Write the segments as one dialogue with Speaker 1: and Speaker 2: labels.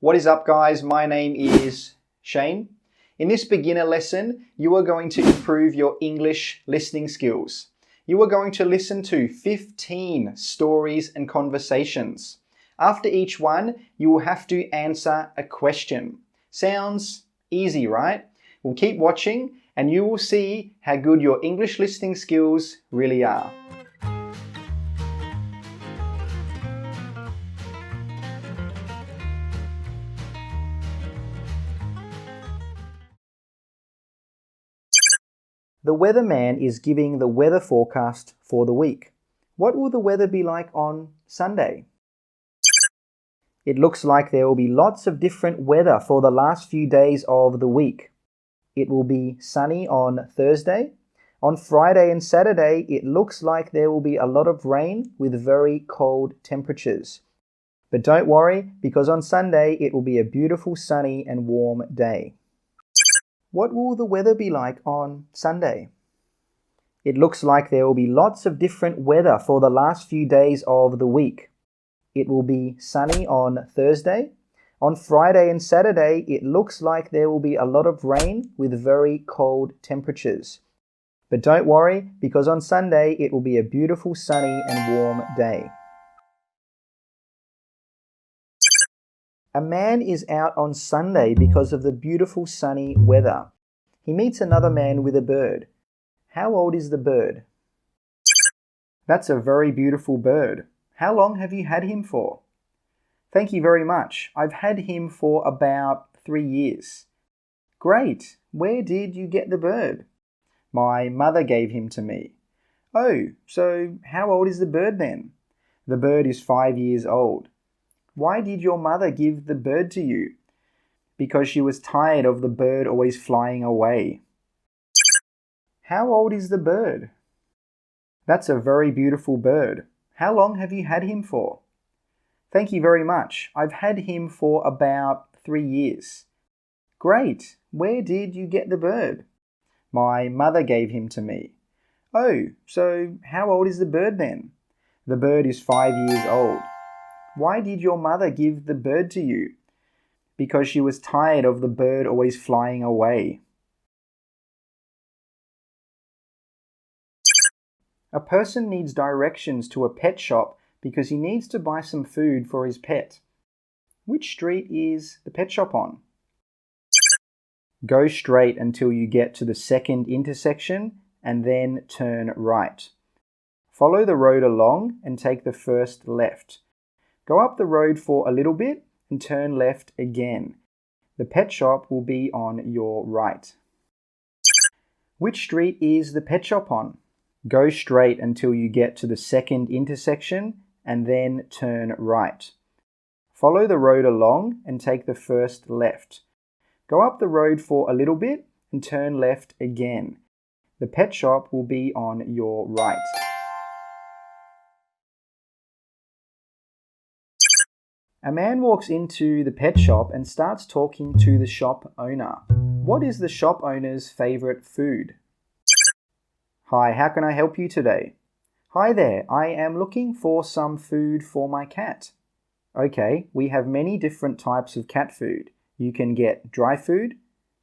Speaker 1: What is up, guys? My name is Shane. In this beginner lesson, you are going to improve your English listening skills. You are going to listen to 15 stories and conversations. After each one, you will have to answer a question. Sounds easy, right? We'll keep watching and you will see how good your English listening skills really are. The weatherman is giving the weather forecast for the week. What will the weather be like on Sunday? It looks like there will be lots of different weather for the last few days of the week. It will be sunny on Thursday. On Friday and Saturday, it looks like there will be a lot of rain with very cold temperatures. But don't worry, because on Sunday, it will be a beautiful sunny and warm day. What will the weather be like on Sunday? It looks like there will be lots of different weather for the last few days of the week. It will be sunny on Thursday. On Friday and Saturday, it looks like there will be a lot of rain with very cold temperatures. But don't worry, because on Sunday, it will be a beautiful sunny and warm day. A man is out on Sunday because of the beautiful sunny weather. He meets another man with a bird. How old is the bird? That's a very beautiful bird. How long have you had him for? Thank you very much. I've had him for about 3 years. Great. Where did you get the bird? My mother gave him to me. Oh, so how old is the bird then? The bird is 5 years old. Why did your mother give the bird to you? Because she was tired of the bird always flying away. How old is the bird? That's a very beautiful bird. How long have you had him for? Thank you very much. I've had him for about 3 years. Great. Where did you get the bird? My mother gave him to me. Oh, so how old is the bird then? The bird is 5 years old. Why did your mother give the bird to you? Because she was tired of the bird always flying away. A person needs directions to a pet shop because he needs to buy some food for his pet. Which street is the pet shop on? Go straight until you get to the second intersection and then turn right. Follow the road along and take the first left. Go up the road for a little bit and turn left again. The pet shop will be on your right. Which street is the pet shop on? Go straight until you get to the second intersection and then turn right. Follow the road along and take the first left. Go up the road for a little bit and turn left again. The pet shop will be on your right. A man walks into the pet shop and starts talking to the shop owner. What is the shop owner's favorite food? Hi, how can I help you today? Hi there, I am looking for some food for my cat. Okay, we have many different types of cat food. You can get dry food,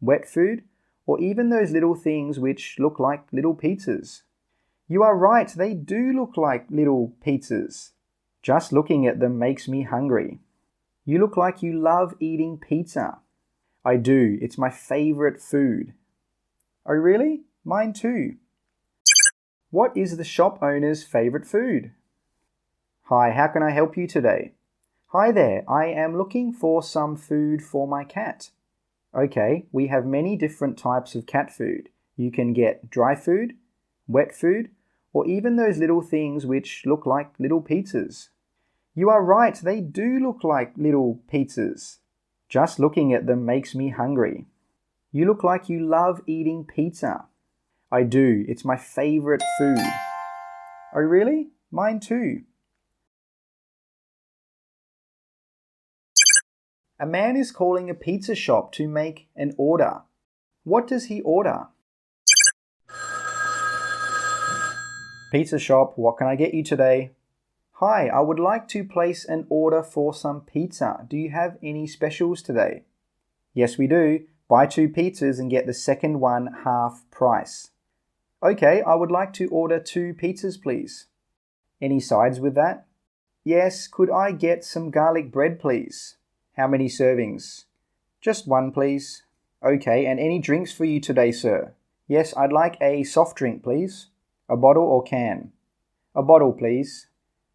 Speaker 1: wet food, or even those little things which look like little pizzas. You are right, they do look like little pizzas. Just looking at them makes me hungry. You look like you love eating pizza. I do, it's my favorite food. Oh really? Mine too. What is the shop owner's favorite food? Hi, how can I help you today? Hi there, I am looking for some food for my cat. Okay, we have many different types of cat food. You can get dry food, wet food, or even those little things which look like little pizzas. You are right, they do look like little pizzas. Just looking at them makes me hungry. You look like you love eating pizza. I do, it's my favorite food. Oh really? Mine too. A man is calling a pizza shop to make an order. What does he order? Pizza shop, what can I get you today? Hi, I would like to place an order for some pizza. Do you have any specials today? Yes, we do. Buy 2 pizzas and get the second one half price. Okay, I would like to order 2 pizzas, please. Any sides with that? Yes, could I get some garlic bread, please? How many servings? Just 1, please. Okay, and any drinks for you today, sir? Yes, I'd like a soft drink, please. A bottle or can? A bottle, please.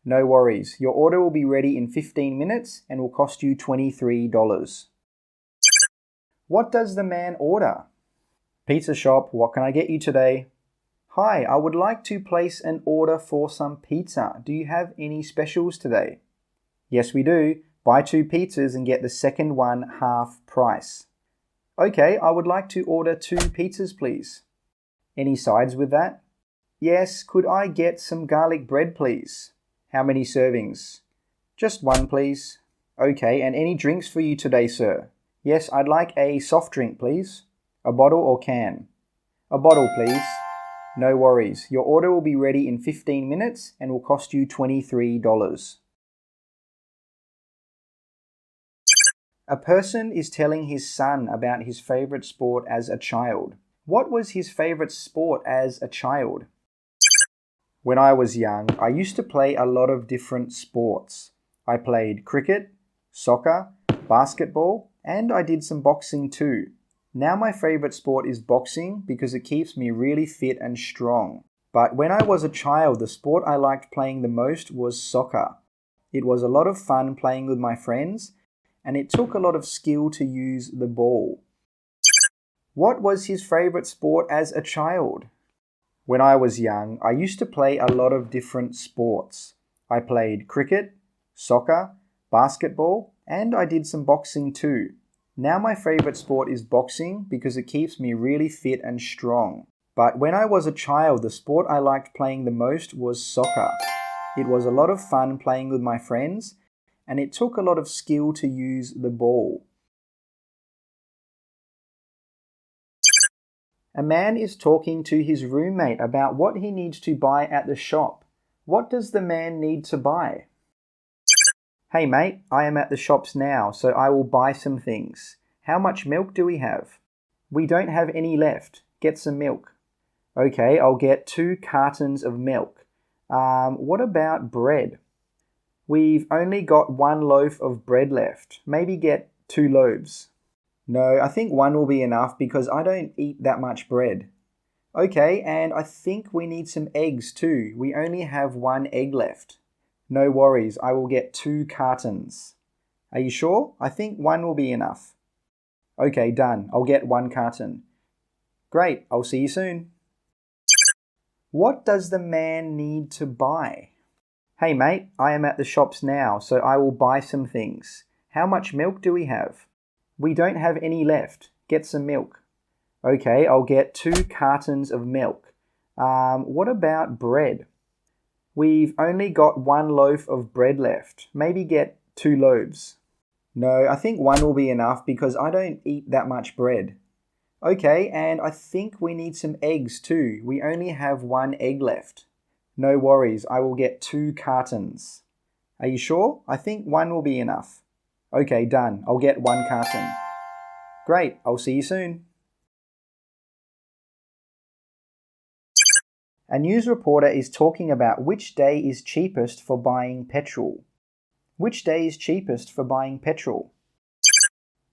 Speaker 1: No worries. Your order will be ready in 15 minutes and will cost you $23. What does the man order? Pizza shop, what can I get you today? Hi, I would like to place an order for some pizza. Do you have any specials today? Yes, we do. Buy 2 pizzas and get the second one half price. Okay, I would like to order 2 pizzas, please. Any sides with that? Yes, could I get some garlic bread, please? How many servings? Just 1, please. Okay, and any drinks for you today, sir? Yes, I'd like a soft drink, please. A bottle or can? A bottle, please. No worries. Your order will be ready in 15 minutes and will cost you $23. A person is telling his son about his favorite sport as a child. What was his favorite sport as a child? When I was young, I used to play a lot of different sports. I played cricket, soccer, basketball, and I did some boxing too. Now my favorite sport is boxing because it keeps me really fit and strong. But when I was a child, the sport I liked playing the most was soccer. It was a lot of fun playing with my friends, and it took a lot of skill to use the ball. What was his favorite sport as a child? When I was young, I used to play a lot of different sports. I played cricket, soccer, basketball, and I did some boxing too. Now my favorite sport is boxing because it keeps me really fit and strong. But when I was a child, the sport I liked playing the most was soccer. It was a lot of fun playing with my friends, and it took a lot of skill to use the ball. A man is talking to his roommate about what he needs to buy at the shop. What does the man need to buy? Hey mate, I am at the shops now, so I will buy some things. How much milk do we have? We don't have any left. Get some milk. Okay, I'll get 2 cartons of milk. What about bread? We've only got 1 loaf of bread left. Maybe get 2 loaves. No, I think 1 will be enough because I don't eat that much bread. Okay, and I think we need some eggs too. We only have 1 egg left. No worries, I will get 2 cartons. Are you sure? I think 1 will be enough. Okay, done. I'll get 1 carton. Great, I'll see you soon. What does the man need to buy? Hey mate, I am at the shops now, so I will buy some things. How much milk do we have? We don't have any left. Get some milk. Okay, I'll get 2 cartons of milk. What about bread? We've only got 1 loaf of bread left. Maybe get 2 loaves. No, I think 1 will be enough because I don't eat that much bread. Okay, and I think we need some eggs too. We only have 1 egg left. No worries, I will get 2 cartons. Are you sure? I think 1 will be enough. Okay, done. I'll get 1 carton. Great, I'll see you soon. A news reporter is talking about which day is cheapest for buying petrol. Which day is cheapest for buying petrol?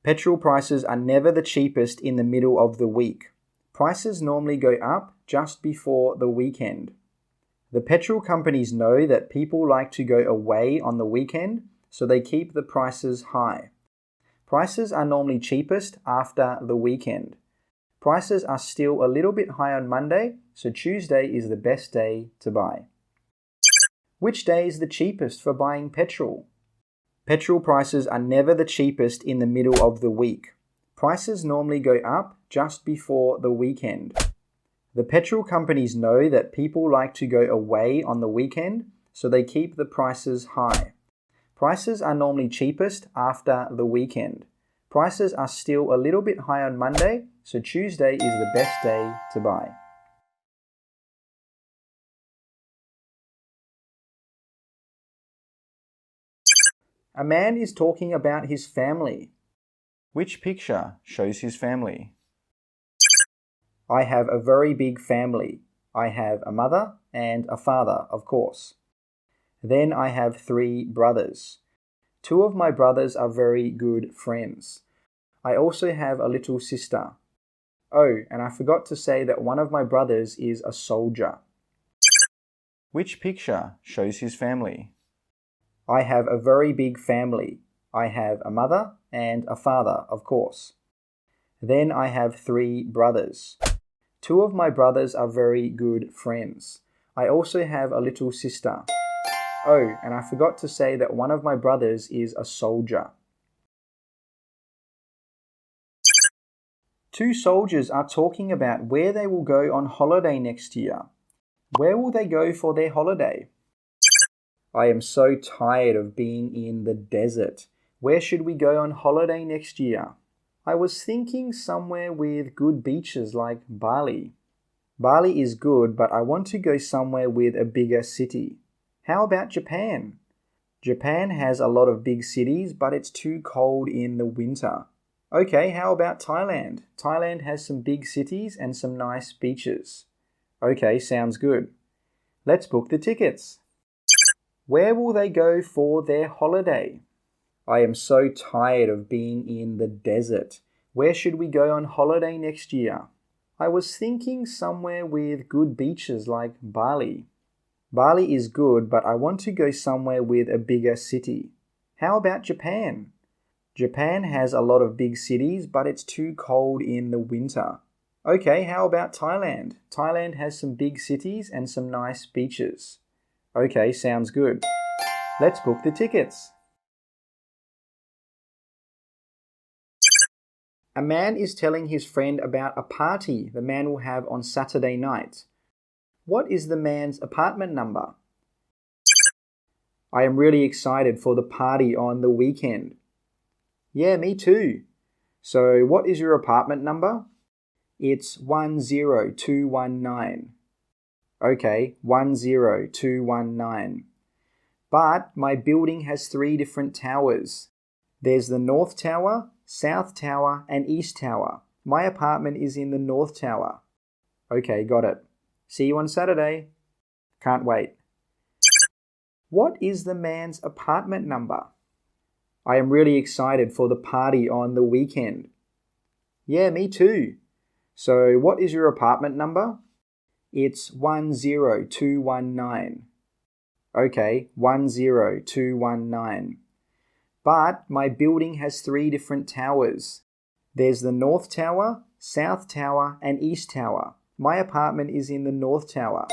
Speaker 1: Petrol prices are never the cheapest in the middle of the week. Prices normally go up just before the weekend. The petrol companies know that people like to go away on the weekend, so they keep the prices high. Prices are normally cheapest after the weekend. Prices are still a little bit high on Monday, so Tuesday is the best day to buy. Which day is the cheapest for buying petrol? Petrol prices are never the cheapest in the middle of the week. Prices normally go up just before the weekend. The petrol companies know that people like to go away on the weekend, so they keep the prices high. Prices are normally cheapest after the weekend. Prices are still a little bit high on Monday, so Tuesday is the best day to buy. A man is talking about his family. Which picture shows his family? I have a very big family. I have a mother and a father, of course. Then I have 3 brothers. 2 of my brothers are very good friends. I also have a little sister. Oh, and I forgot to say that one of my brothers is a soldier. Which picture shows his family? I have a very big family. I have a mother and a father, of course. Then I have 3 brothers. 2 of my brothers are very good friends. I also have a little sister. Oh, and I forgot to say that one of my brothers is a soldier. 2 soldiers are talking about where they will go on holiday next year. Where will they go for their holiday? I am so tired of being in the desert. Where should we go on holiday next year? I was thinking somewhere with good beaches like Bali. Bali is good, but I want to go somewhere with a bigger city. How about Japan? Japan has a lot of big cities, but it's too cold in the winter. Okay, how about Thailand? Thailand has some big cities and some nice beaches. Okay, sounds good. Let's book the tickets. Where will they go for their holiday? I am so tired of being in the desert. Where should we go on holiday next year? I was thinking somewhere with good beaches like Bali. Bali is good, but I want to go somewhere with a bigger city. How about Japan? Japan has a lot of big cities, but it's too cold in the winter. Okay, how about Thailand? Thailand has some big cities and some nice beaches. Okay, sounds good. Let's book the tickets. A man is telling his friend about a party the man will have on Saturday night. What is the man's apartment number? I am really excited for the party on the weekend. Yeah, me too. So, what is your apartment number? It's 10219. Okay, 10219. But my building has 3 different towers. There's the North Tower, South Tower, and East Tower. My apartment is in the North Tower. Okay, got it. See you on Saturday. Can't wait. What is the man's apartment number? I am really excited for the party on the weekend. Yeah, me too. So, what is your apartment number? It's 10219. Okay, 10219. But my building has 3 different towers. There's the North Tower, South Tower, and East Tower. My apartment is in the North Tower.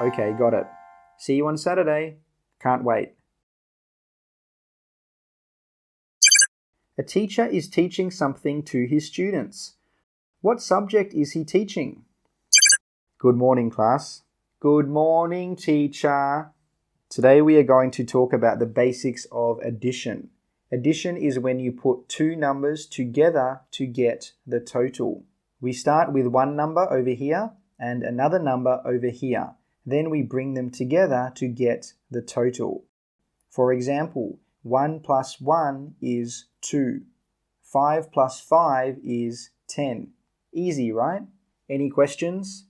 Speaker 1: Okay, got it. See you on Saturday. Can't wait. A teacher is teaching something to his students. What subject is he teaching? Good morning, class. Good morning, teacher. Today we are going to talk about the basics of addition. Addition is when you put 2 numbers together to get the total. We start with one number over here and another number over here. Then we bring them together to get the total. For example, 1 plus 1 is 2. 5 plus 5 is 10. Easy, right? Any questions?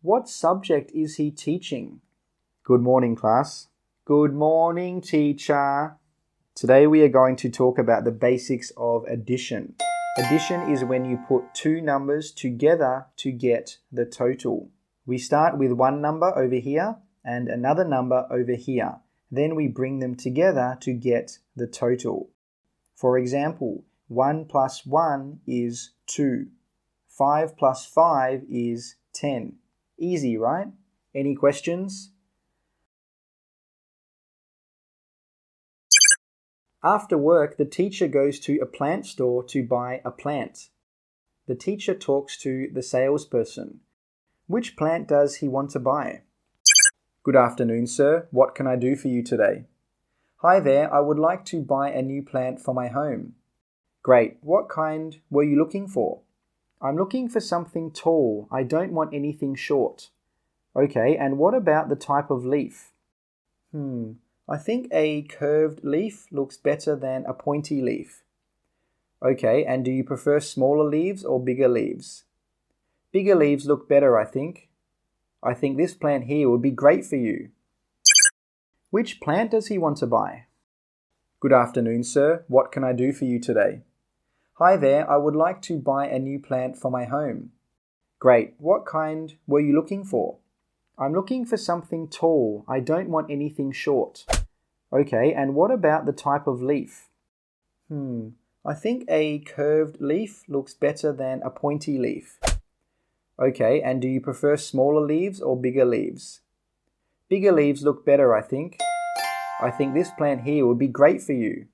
Speaker 1: What subject is he teaching? Good morning, class. Good morning, teacher. Today we are going to talk about the basics of addition. Addition is when you put 2 numbers together to get the total. We start with one number over here and another number over here. Then we bring them together to get the total. For example, 1 plus 1 is 2. 5 plus 5 is 10. Easy, right? Any questions? After work, the teacher goes to a plant store to buy a plant. The teacher talks to the salesperson. Which plant does he want to buy? Good afternoon, sir. What can I do for you today? Hi there, I would like to buy a new plant for my home. Great. What kind were you looking for? I'm looking for something tall. I don't want anything short. Okay, and what about the type of leaf? I think a curved leaf looks better than a pointy leaf. Okay, and do you prefer smaller leaves or bigger leaves? Bigger leaves look better, I think. I think this plant here would be great for you. Which plant does he want to buy? Good afternoon, sir. What can I do for you today? Hi there, I would like to buy a new plant for my home. Great. What kind were you looking for? I'm looking for something tall. I don't want anything short. Okay, and what about the type of leaf? I think a curved leaf looks better than a pointy leaf. Okay, and do you prefer smaller leaves or bigger leaves? Bigger leaves look better, I think. I think this plant here would be great for you.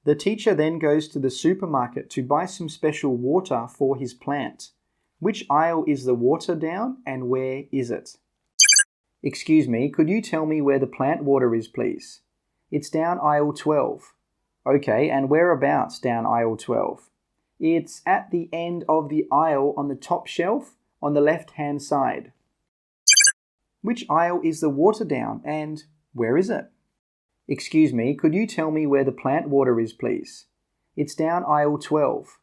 Speaker 1: The teacher then goes to the supermarket to buy some special water for his plant. Which aisle is the water down and where is it? Excuse me, could you tell me where the plant water is, please? It's down aisle 12. Okay, and whereabouts down aisle 12? It's at the end of the aisle on the top shelf on the left-hand side. Which aisle is the water down and where is it? Excuse me, could you tell me where the plant water is, please? It's down aisle 12.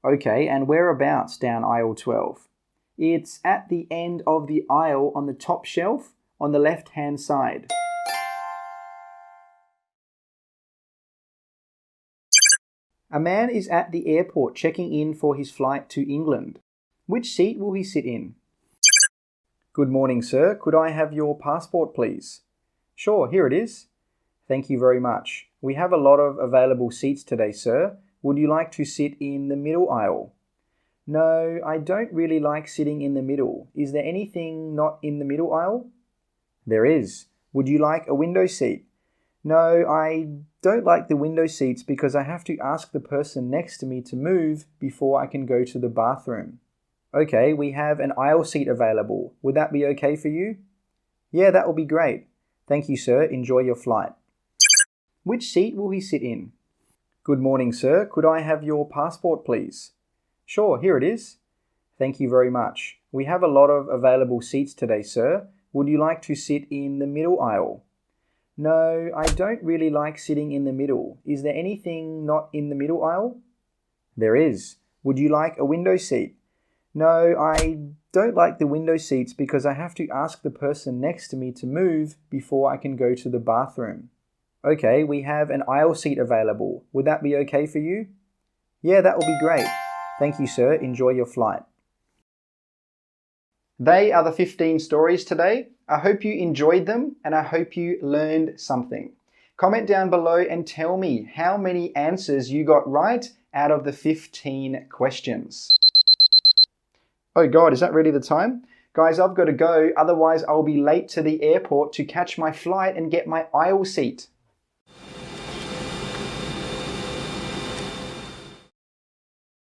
Speaker 1: Okay, and whereabouts down aisle 12? It's at the end of the aisle on the top shelf on the left-hand side. A man is at the airport checking in for his flight to England. Which seat will he sit in? Good morning, sir. Could I have your passport, please? Sure, here it is. Thank you very much. We have a lot of available seats today, sir. Would you like to sit in the middle aisle? No, I don't really like sitting in the middle. Is there anything not in the middle aisle? There is. Would you like a window seat? No, I don't like the window seats because I have to ask the person next to me to move before I can go to the bathroom. Okay, we have an aisle seat available. Would that be okay for you? Yeah, that will be great. Thank you, sir. Enjoy your flight. Which seat will he sit in? Good morning, sir. Could I have your passport, please? Sure, here it is. Thank you very much. We have a lot of available seats today, sir. Would you like to sit in the middle aisle? No, I don't really like sitting in the middle. Is there anything not in the middle aisle? There is. Would you like a window seat? No, I don't like the window seats because I have to ask the person next to me to move before I can go to the bathroom. Okay, we have an aisle seat available. Would that be okay for you? Yeah, that will be great. Thank you, sir. Enjoy your flight. They are the 15 stories today. I hope you enjoyed them and I hope you learned something. Comment down below and tell me how many answers you got right out of the 15 questions. Oh God, is that really the time? Guys, I've got to go, otherwise I'll be late to the airport to catch my flight and get my aisle seat.